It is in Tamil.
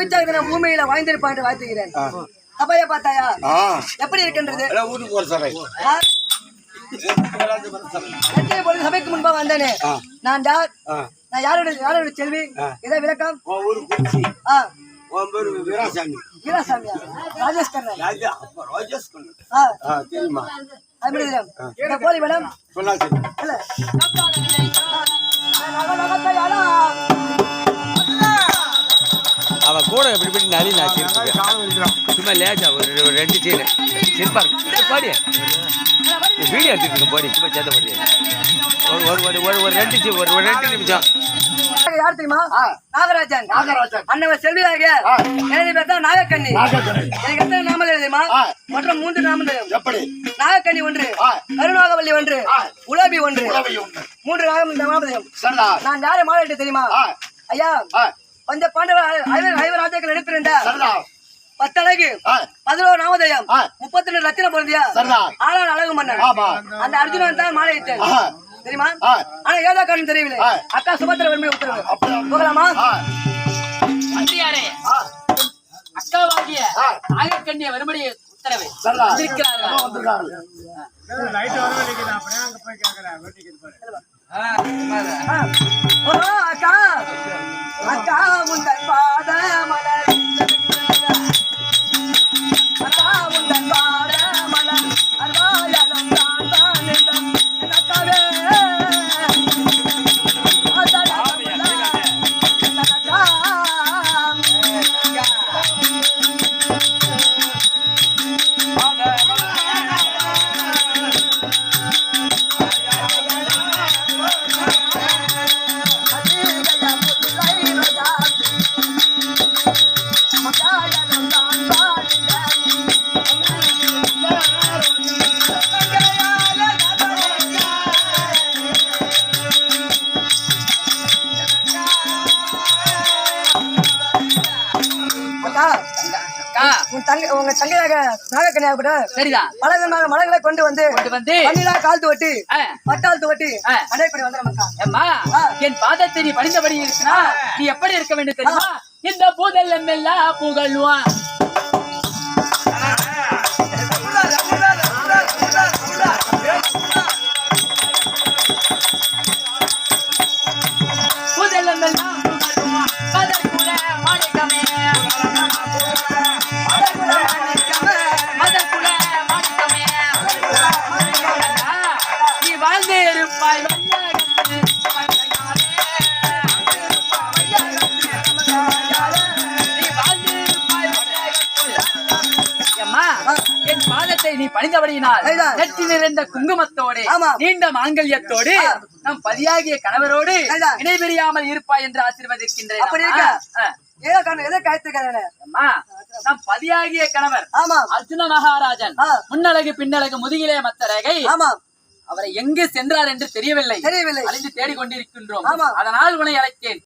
உற்சாகத்தின பூமியில வாய்ந்திருப்பான் வாழ்த்துகிறேன். அப்பையா பார்த்தாயா எப்படி இருக்கின்றது? சபைக்கு முன்பாக வந்தேனே நான் யார்? நான் யாரோட செல்வி? இதை விளக்கம். வீராசாமியா? ராஜேஷ் தெரியுமா? போலி மேடம் அவ கூட எப்படி எப்படி நலி சும்மா லேஜா ஒரு 2 சீன் சிரிப்பா இருக்கு பாடி வீடியோ எடுத்துட்டு பாடி சும்மா சேர்த்த பாடி ஒரு 2 நிமிஷம். யார் தெரியுமா? நாகராஜன். அண்ணன் செல்வியாக எனது பேர் தான் நாகக்கண்ணி. எனக்கு எத்தனை நாமம் தெரியுமா? மற்றும் 3 நாமம் தெரியும். நாகக்கண்ணி 1, கருணாகவல்லி 1, உலபி 1, 3 நாமம் தெரியும். நான் யாரை மாலையிட்டு தெரியுமா? ஐயா பஞ்ச பாண்டவர் 5 ராஜாக்கள் நடிப்பிருந்த 10 அழகு 11 நாமதயம் 32 ரத்தினம் பொருந்தியா ஆளான் அழகு மன்னன் அந்த அர்ஜுனன் தான் மாலையிட்டேன் தெரியுமா? ஆனா ஏதா காரணம் தெரியவில்லை. அக்கா சுபத்திர வன்மை உத்தரவு போகலாமா? அக்காவாகிய நாகக்கண்ணிய வரும்படி உத்தரவு அக்கா அக்கா உந்தன் பாத மலர் அக்கா உந்தன் பாத மலர் அர்வாயாலம் தான் தான் அக்காவே உங்க தங்கையாக நாகக்கண்ணியாக கூட சரிதான் பல விதமான மலர்களை கொண்டு வந்து கால் துவட்டி பட்டால் துவட்டி அடையப்படி வந்தா என் பாதத்தை நீ பணிந்தபடி இருக்கிறா நீ எப்படி இருக்க வேண்டும் தெரியுமா? இந்த பூதெல்லாம் எல்லாம் புகழ்வான் பூதெல்லாம் எல்லாம் புகழ்வான் அதற்குள்ள மாணிக்கமே நீ வாழ்ந்தே இருப்பாய் என் பாதத்தை நீ பணிந்தபடியினால் நெற்றி நிறைந்த குங்குமத்தோடு நீண்ட மாங்கல்யத்தோடு நம் பதியாகிய கணவரோடு இணைபெரியாமல் இருப்பாய் என்று ஆசீர்வதிக்கின்றேன். நம் பதியாகிய கணவர் அர்ஜுன மகாராஜன் முன்னழகு பின்னழகு முதுகிலே மத்த ரேகை அவரை எங்கு சென்றார் என்று தெரியவில்லை. அழிந்து தேடிக்கொண்டிருக்கின்றோம். அதனால் உன்னை அழைத்தேன்.